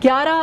11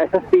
SSP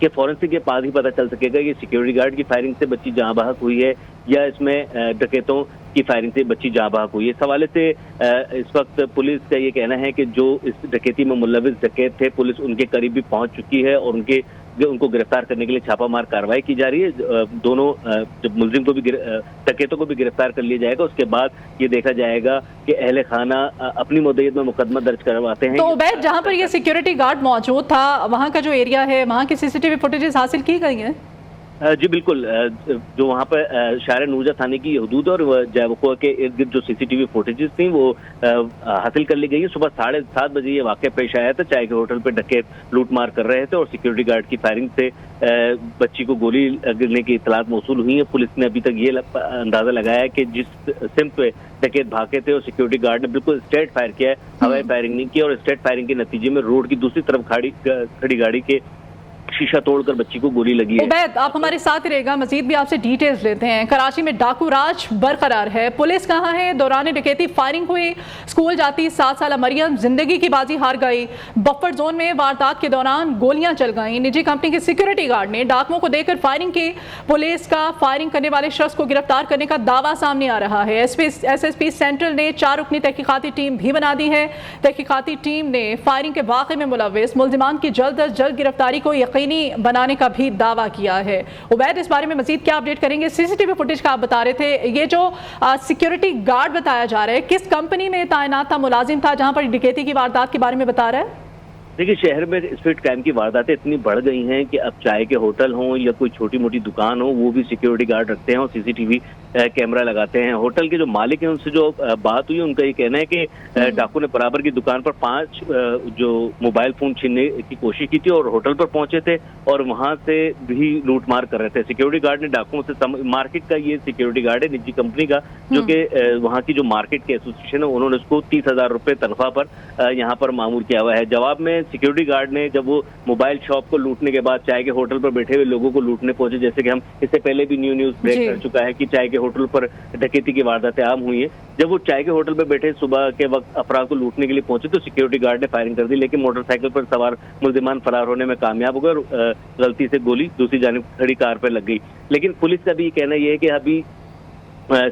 کہ forensic کے بعد ہی پتہ چل سکے گا کہ سیکیورٹی گارڈ کی فائرنگ سے بچی جہاں بحق ہوئی ہے یا اس میں ڈکیتوں کی فائرنگ سے بچی جہاں بحق ہوئی ہے. اس حوالے سے اس وقت پولیس کا یہ کہنا ہے کہ جو اس ڈکیتی میں ملوث ڈکیت تھے پولیس ان کے قریب بھی پہنچ چکی ہے اور ان کو گرفتار کرنے کے لیے چھاپہ مار کارروائی کی جا رہی ہے. دونوں جب ملزم کو بھی ڈکیتوں کو بھی گرفتار کر لیا جائے گا اس کے بعد یہ دیکھا جائے گا کہ اہل خانہ اپنی مدعیت میں مقدمہ درج کرواتے ہیں. تو عبید جہاں پر یہ سیکیورٹی گارڈ موجود تھا وہاں کا جو ایریا ہے وہاں کی سی سی ٹی وی فوٹیجز حاصل کی گئی ہیں؟ جی بالکل, جو وہاں پر شہر نورجہ تھانے کی حدود اور جے وقوع کے ارد گرد جو سی سی ٹی وی فوٹیجز تھیں وہ حاصل کر لی گئی ہیں. صبح 7:30 بجے یہ واقعہ پیش آیا تھا. چائے کے ہوٹل پہ ڈکیت لوٹ مار کر رہے تھے اور سیکیورٹی گارڈ کی فائرنگ سے بچی کو گولی لگنے کی اطلاعات موصول ہوئی ہیں. پولیس نے ابھی تک یہ اندازہ لگایا ہے کہ جس سمت پہ ڈکیت بھاگے تھے اور سیکیورٹی گارڈ نے بالکل اسٹریٹ فائر کیا ہے, ہوائی فائرنگ نہیں کی, اور اسٹریٹ فائرنگ کے نتیجے میں روڈ کی دوسری طرف کھڑی گاڑی کے شیشہ توڑ کر بچی کو گولی لگی ہے. عبید آپ ہمارے ساتھ رہے گا, مزید بھی آپ سے ڈیٹیلز لیتے ہیں. کراچی میں ڈاکو راج برقرار ہے, پولیس کہاں ہے؟ دوران ڈکیتی فائرنگ ہوئی, اسکول جاتی 7 سالہ مریم زندگی کی بازی ہار گئی. بفر زون میں واردات کے دوران گولیاں چل گئیں. نجی کمپنی کے سیکورٹی گارڈ نے ڈاکوؤں کو دیکھ کر فائرنگ کی. پولیس کا فائرنگ کرنے والے شخص کو گرفتار کرنے کا دعویٰ سامنے آ رہا ہے. ایس ایس پی سینٹرل نے 4 رکنی تحقیقاتی ٹیم بھی بنا دی ہے. تحقیقاتی ٹیم نے فائرنگ کے واقعے میں ملوث ملزمان کی جلد از جلد گرفتاری کو یقینی بنانے کا بھی دعویٰ کیا ہے. عبید اس بارے میں مزید کیا اپڈیٹ کریں گے؟ سی سی ٹی وی فوٹیج کا آپ بتا رہے تھے, یہ جو سیکیورٹی گارڈ بتایا جا رہا ہے کس کمپنی میں تعینات تھا, ملازم تھا جہاں پر ڈکیتی کی واردات کے بارے میں بتا رہا ہے؟ دیکھیے شہر میں اسٹریٹ کرائم کی وارداتیں اتنی بڑھ گئی ہیں کہ اب چائے کے ہوٹل ہوں یا کوئی چھوٹی موٹی دکان ہو وہ بھی سیکیورٹی گارڈ رکھتے ہیں اور سی سی ٹی وی کیمرہ لگاتے ہیں. ہوٹل کے جو مالک ہیں ان سے جو بات ہوئی ان کا یہ کہنا ہے کہ ڈاکو نے برابر کی دکان پر 5 جو موبائل فون چھیننے کی کوشش کی تھی اور ہوٹل پر پہنچے تھے اور وہاں سے بھی لوٹ مار کر رہے تھے. سیکیورٹی گارڈ نے ڈاکوؤں سے مارکیٹ کا یہ سیکیورٹی گارڈ ہے نجی کمپنی کا جو کہ وہاں کی جو مارکیٹ کے ایسوسیشن ہے انہوں نے اس کو 30,000 روپے تنخواہ پر یہاں پر معمور کیا ہوا ہے. جواب میں سیکیورٹی گارڈ نے جب وہ موبائل شاپ کو لوٹنے کے بعد چائے کے ہوٹل پر بیٹھے ہوئے لوگوں کو لوٹنے پہنچے, جیسے کہ ہم اس سے پہلے بھی نیوز بریک کر چکا ہے کہ چائے کے ہوٹل پر ڈکیتی کی وارداتیں عام ہوئی ہیں. جب وہ چائے کے ہوٹل پہ بیٹھے صبح کے وقت افراد کو لوٹنے کے لیے پہنچے تو سیکیورٹی گارڈ نے فائرنگ کر دی, لیکن موٹر سائیکل پر سوار ملزمان فرار ہونے میں کامیاب ہو گئے اور غلطی سے گولی دوسری جانب کھڑی کار پہ لگ گئی. لیکن پولیس کا بھی یہ کہنا یہ ہے کہ ابھی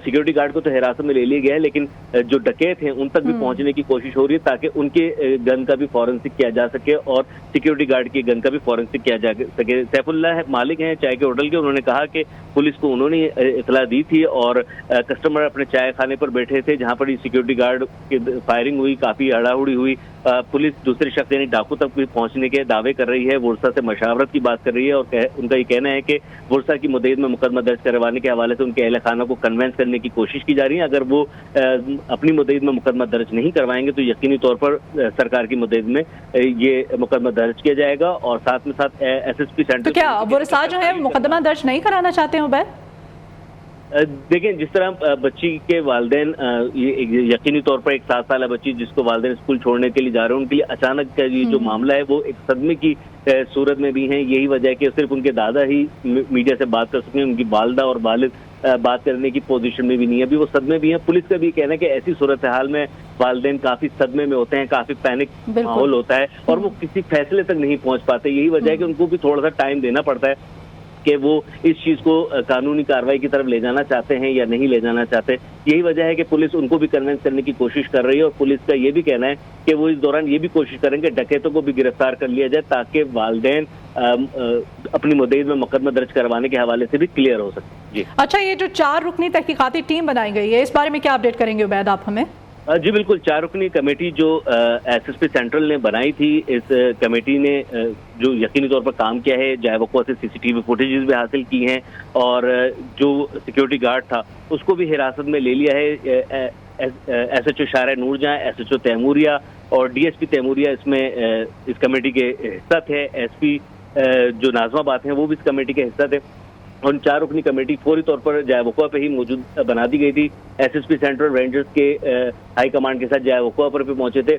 سیکیورٹی گارڈ کو تو حراست میں لے لیا گیا ہے لیکن جو ڈکیت ہیں ان تک بھی پہنچنے کی کوشش ہو رہی ہے تاکہ ان کے گن کا بھی فورنسک کیا جا سکے اور سیکیورٹی گارڈ کے گن کا بھی فورنسک کیا جا سکے. سیف اللہ مالک ہیں چائے کے ہوٹل کے, انہوں نے کہا کہ پولیس کو انہوں نے اطلاع دی تھی اور کسٹمر اپنے چائے خانے پر بیٹھے تھے جہاں پر سیکیورٹی گارڈ کی فائرنگ ہوئی, کافی ہڑاہڑی ہوئی. پولیس دوسرے شخص یعنی ڈاکو تک بھی پہنچنے کے دعوے کر رہی ہے, ورثہ سے مشاورت کی بات کر رہی ہے اور ان کا یہ کہنا ہے کہ ورثہ کی مدعیت میں مقدمہ درج کروانے کے حوالے سے ان کے اہل خانہ کو کنوینس کرنے کی کوشش کی جا رہی ہے. اگر وہ اپنی مدعیت میں مقدمہ درج نہیں کروائیں گے تو یقینی طور پر سرکار کی مدعیت میں یہ مقدمہ درج کیا جائے گا اور ساتھ میں ساتھ ایس ایس پی سینٹر. تو کیا ورثہ جو ہے مقدمہ درج نہیں کرانا چاہتے ہیں عبید؟ دیکھیں جس طرح بچی کے والدین یقینی طور پر ایک 7 سالہ بچی جس کو والدین اسکول چھوڑنے کے لیے جا رہے ہیں ان کے لیے اچانک یہ جو معاملہ ہے وہ ایک صدمے کی صورت میں بھی ہیں. یہی وجہ ہے کہ صرف ان کے دادا ہی میڈیا سے بات کر سکیں, ان کی والدہ اور والد بات کرنے کی پوزیشن میں بھی نہیں ہے, ابھی وہ صدمے بھی ہیں. پولیس کا بھی کہنا ہے کہ ایسی صورتحال میں والدین کافی صدمے میں ہوتے ہیں, کافی پینک ماحول ہوتا ہے اور وہ کسی فیصلے تک نہیں پہنچ پاتے. یہی وجہ ہے کہ ان کو بھی تھوڑا سا ٹائم دینا پڑتا ہے کہ وہ اس چیز کو قانونی کارروائی کی طرف لے جانا چاہتے ہیں یا نہیں لے جانا چاہتے. یہی وجہ ہے کہ پولیس ان کو بھی کنوینس کرنے کی کوشش کر رہی ہے اور پولیس کا یہ بھی کہنا ہے کہ وہ اس دوران یہ بھی کوشش کریں کہ ڈکیتوں کو بھی گرفتار کر لیا جائے تاکہ والدین اپنی مدعیت میں مقدمہ درج کروانے کے حوالے سے بھی کلیئر ہو سکے. جی اچھا, یہ جو 4 رکنی تحقیقاتی ٹیم بنائی گئی ہے اس بارے میں کیا اپڈیٹ کریں گے عبید آپ ہمیں؟ جی بالکل, 4 رکنی کمیٹی جو ایس ایس پی سینٹرل نے بنائی تھی, اس کمیٹی نے جو یقینی طور پر کام کیا ہے جائے وقوع سے سی سی ٹی وی فوٹیجز بھی حاصل کی ہیں اور جو سیکیورٹی گارڈ تھا اس کو بھی حراست میں لے لیا ہے. S H O Shahrah Noorjahan, S H O Taimuria اور ڈی ایس پی تیموریہ اس میں اس کمیٹی کے حصہ تھے. ایس پی جو ناظمہ بات ہیں وہ بھی اس کمیٹی کے حصہ تھے. ان 4 رکنی کمیٹی فوری طور پر جائے وقوع پہ ہی موجود بنا دی گئی تھی. S S P central rangers کے ہائی کمانڈ کے ساتھ جائے وقوع پر بھی پہنچے تھے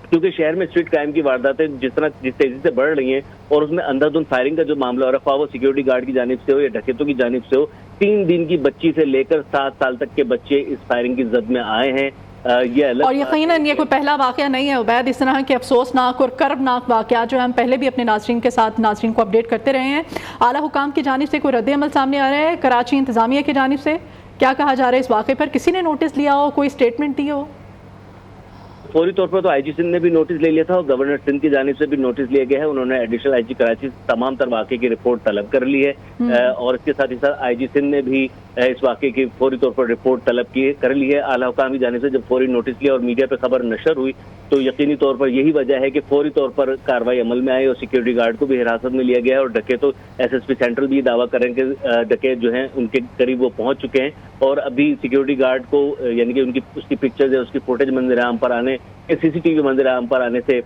کیونکہ شہر میں اسٹریٹ کرائم کی وارداتیں جس تیزی سے بڑھ رہی ہیں اور اس میں اندھا دھند فائرنگ کا جو معاملہ ہو رہا ہے, خواہ وہ سیکیورٹی گارڈ کی جانب سے ہو یا ڈکیتوں کی جانب سے ہو, 3 دن کی بچی سے لے کر 7 سال تک کے بچے اس فائرنگ کی زد میں آئے ہیں. یہ الگ اور یقیناً یہ کوئی پہلا واقعہ نہیں ہے عبید، اس طرح کے افسوسناک اور کربناک واقعات جو ہم پہلے بھی اپنے ناظرین کے ساتھ ناظرین کو اپڈیٹ کرتے رہے ہیں۔ اعلیٰ حکام کی جانب سے کوئی رد عمل سامنے آ رہا ہے؟ کراچی انتظامیہ کی جانب سے کیا کہا جا رہا ہے اس واقعے پر؟ کسی نے نوٹس لیا ہو، کوئی اسٹیٹمنٹ دی ہو؟ فوری طور پر تو آئی جی سندھ نے بھی نوٹس لے لیا تھا اور گورنر سندھ کی جانب سے بھی نوٹس لیا گیا ہے. انہوں نے ایڈیشنل آئی جی کراچی تمام تر واقعے کی رپورٹ طلب کر لی ہے اور اس کے ساتھ ہی ساتھ آئی جی سندھ نے بھی اس واقعے کی فوری طور پر رپورٹ طلب کر لی ہے. اعلیٰ حکام کی جانب سے جب فوری نوٹس لیا اور میڈیا پہ خبر نشر ہوئی تو یقینی طور پر یہی وجہ ہے کہ فوری طور پر کارروائی عمل میں آئی اور سیکورٹی گارڈ کو بھی حراست میں لیا گیا ہے. اور ڈکیتوں ایس ایس پی سینٹرل بھی دعویٰ کریں کہ ڈکیت جو ہیں ان کے قریب وہ پہنچ چکے ہیں اور ابھی سیکورٹی گارڈ کو یعنی کہ اس کی پکچرز ہے، اس کی فوٹیج منظر عام پر آنے، سی سی ٹی وی منظر عام پر آنے سے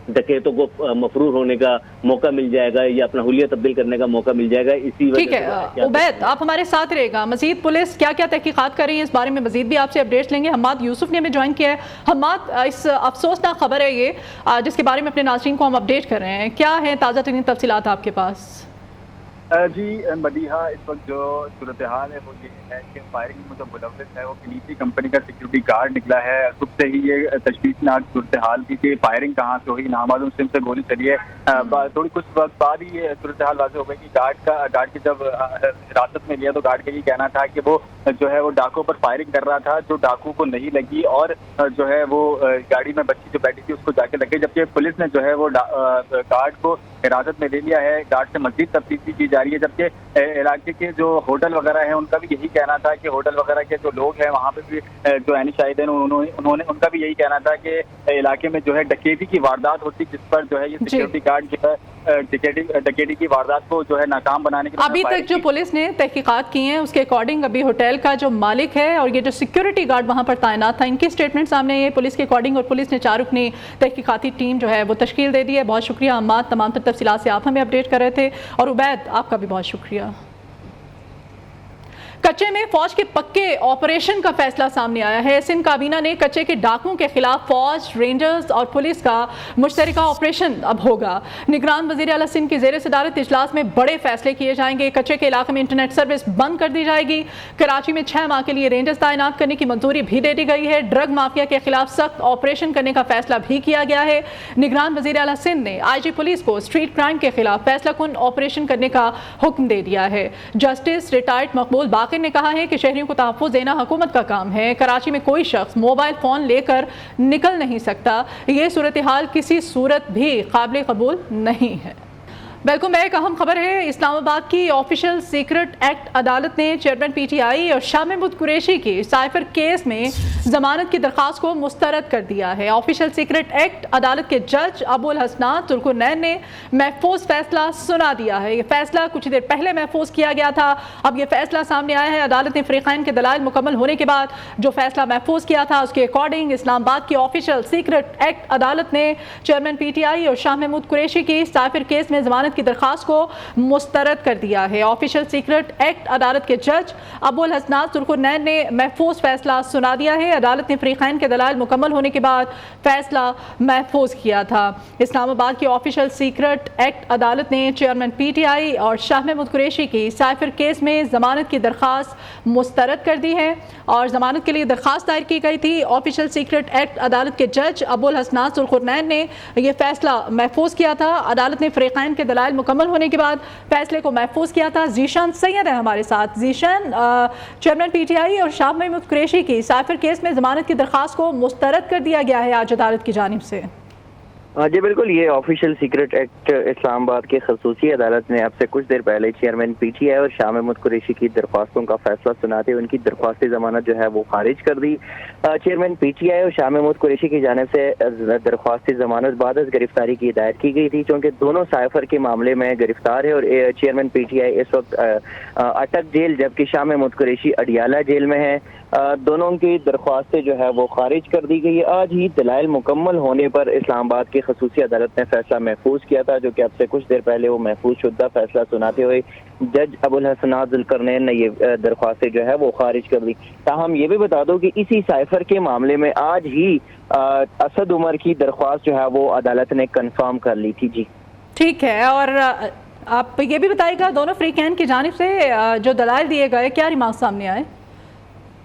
ڈکیتوں کو مفرور ہونے کا موقع مل جائے گا یا اپنا حلیہ تبدیل کرنے کا موقع مل جائے گا. اسی وجہ ٹھیک ہے عبید، آپ ہمارے ساتھ رہے گا. مزید پولیس کیا کیا تحقیقات کر رہی ہے اس بارے میں مزید بھی آپ سے اپڈیٹس لیں گے. حماد یوسف نے ہمیں جوائن کیا ہے. حماد، اس افسوسناک خبر ہے یہ جس کے بارے میں اپنے ناظرین کو ہم اپڈیٹ کر رہے ہیں، کیا ہیں تازہ ترین تفصیلات آپ کے پاس؟ جی مدیحہ، اس وقت جو صورتحال ہے وہ یہ ہے کہ فائرنگ میں جو ملوث ہے وہ کنیسی کمپنی کا سیکورٹی گارڈ نکلا ہے. صبح سے ہی یہ تشویشناک صورتحال تھی کہ فائرنگ کہاں سے ہوئی، نامعلوم سم سے گولی چلی ہے. تھوڑی کچھ وقت بعد ہی یہ صورتحال واضح ہو گئی کہ گارڈ کی جب حراست میں لیا تو گارڈ کا یہ کہنا تھا کہ وہ جو ہے وہ ڈاکو پر فائرنگ کر رہا تھا جو ڈاکو کو نہیں لگی اور جو ہے وہ گاڑی میں بچی جو بیٹھی تھی اس کو جا کے لگی. جبکہ پولیس نے جو ہے وہ گارڈ کو حراست میں لے لیا ہے. گارڈ سے مزید تفتیش کی جا رہی ہے. جبکہ علاقے کے جو ہوٹل وغیرہ ہیں ان کا بھی یہی کہنا تھا کہ ہوٹل وغیرہ کے جو لوگ ہیں وہاں پہ بھی جو عینی شاہد ہیں انہوں نے ان کا بھی یہی کہنا تھا کہ علاقے میں جو ہے ڈکیتی کی واردات ہوتی جس پر جو ہے یہ سیکورٹی گارڈ جو ہے ڈکیتی کی واردات کو جو ہے ناکام بنانے کے ابھی تک جو پولیس نے تحقیقات کی ہیں اس کے اکارڈنگ ابھی ہوٹل کا جو مالک ہے اور یہ جو سیکورٹی گارڈ وہاں پر تعینات تھا ان کی اسٹیٹمنٹ سامنے ہے پولیس کے اکارڈنگ، اور پولیس نے 4 رکنی تحقیقاتی ٹیم جو ہے وہ تشکیل دے دی ہے. بہت شکریہ حماد، تمام تر تفصیلات سے آپ ہمیں اپڈیٹ کر رہے تھے. اور عبید، آپ کا بھی بہت شکریہ. کچے میں فوج کے پکے آپریشن کا فیصلہ سامنے آیا ہے. سندھ کابینہ نے کچے کے ڈاکوں کے خلاف فوج، رینجرز اور پولیس کا مشترکہ آپریشن اب ہوگا. نگران وزیر اعلیٰ سندھ کی زیر صدارت اجلاس میں بڑے فیصلے کیے جائیں گے. کچے کے علاقے میں انٹرنیٹ سروس بند کر دی جائے گی. کراچی میں 6 ماہ کے لیے رینجرز تعینات کرنے کی منظوری بھی دے دی گئی ہے. ڈرگ مافیا کے خلاف سخت آپریشن کرنے کا فیصلہ بھی کیا گیا ہے. نگران وزیر اعلیٰ سندھ نے آئی جی پولیس کو اسٹریٹ کرائم کے خلاف فیصلہ کن آپریشن کرنے کا حکم دے دیا ہے. جسٹس ریٹائرڈ مقبول باقر نے کہا ہے کہ شہریوں کو تحفظ دینا حکومت کا کام ہے. کراچی میں کوئی شخص موبائل فون لے کر نکل نہیں سکتا. یہ صورتحال کسی صورت بھی قابل قبول نہیں ہے. Welcome back. اہم خبر ہے اسلام آباد کی آفیشل سیکرٹ ایکٹ عدالت نے چیئرمین پی ٹی آئی اور شاہ محمود قریشی کی سائفر کیس میں ضمانت کی درخواست کو مسترد کر دیا ہے. آفیشل سیکرٹ ایکٹ عدالت کے جج ابو الحسنات ترکونین نے محفوظ فیصلہ سنا دیا ہے. یہ فیصلہ کچھ دیر پہلے محفوظ کیا گیا تھا. اب یہ فیصلہ سامنے آیا ہے. عدالت نے فریقین کے دلائل مکمل ہونے کے بعد جو فیصلہ محفوظ کیا تھا اس کے اکارڈنگ اسلام آباد کی آفیشل سیکرٹ ایکٹ عدالت نے چیئرمین پی ٹی آئی اور شاہ محمود قریشی کی سائفر کیس میں ضمانت کی درخواست کو مسترد کر دیا ہے. آفیشل سیکرٹ ایکٹ عدالت کے جج ابو الحسنات ترکونین نے محفوظ فیصلہ سنا دیا ہے. عدالت نے فریقین کے دلائل مکمل ہونے کے بعد فیصلہ محفوظ کیا تھا. اسلام آباد کی آفیشل سیکرٹ ایکٹ عدالت نے چیئرمین پی ٹی آئی اور شاہ محمود قریشی کی سائفر کیس میں ضمانت کی درخواست مسترد کر دی ہے اور ضمانت کے لیے درخواست دائر کی گئی تھی. آفیشل سیکرٹ ایکٹ عدالت کے جج ابو الحسنات ترکونین نے یہ فیصلہ محفوظ کیا تھا. عدالت نے فریقین کے دلائل مکمل ہونے کے بعد فیصلے کو محفوظ کیا تھا. ذیشان سید ہے ہمارے ساتھ. Zeeshan, chairman P T I اور شاہ محمود قریشی کی سائفر کیس میں ضمانت کی درخواست کو مسترد کر دیا گیا ہے آج عدالت کی جانب سے. جی بالکل، یہ آفیشل سیکرٹ ایکٹ اسلام آباد کی خصوصی عدالت نے اب سے کچھ دیر پہلے چیئرمین پی ٹی آئی اور شاہ محمود قریشی کی درخواستوں کا فیصلہ سناتے ہوئے ان کی درخواست ضمانت جو ہے وہ خارج کر دی. چیئرمین پی ٹی آئی اور شاہ محمود قریشی کی جانب سے درخواست ضمانت بعد از گرفتاری کی ہدایت کی گئی تھی چونکہ دونوں سائفر کے معاملے میں گرفتار ہے اور چیئرمین پی ٹی آئی اس وقت اٹک جیل جبکہ شاہ محمود قریشی اڈیالہ جیل میں ہے. دونوں کی درخواستیں جو ہے وہ خارج کر دی گئی. آج ہی دلائل مکمل ہونے پر اسلام آباد کی خصوصی عدالت نے فیصلہ محفوظ کیا تھا جو کہ اب سے کچھ دیر پہلے وہ محفوظ شدہ فیصلہ سناتے ہوئے جج ابو الحسنات ذوالقرنین نے یہ درخواستیں جو ہے وہ خارج کر دی. تاہم یہ بھی بتا دو کہ اسی سائفر کے معاملے میں آج ہی اسد عمر کی درخواست جو ہے وہ عدالت نے کنفرم کر لی تھی. جی ٹھیک ہے، اور آپ یہ بھی بتائیے گا دونوں فریقین کی جانب سے جو دلائل دیے گئے کیا ریمارکس سامنے آئے؟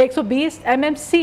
120 MMC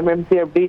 MMC FD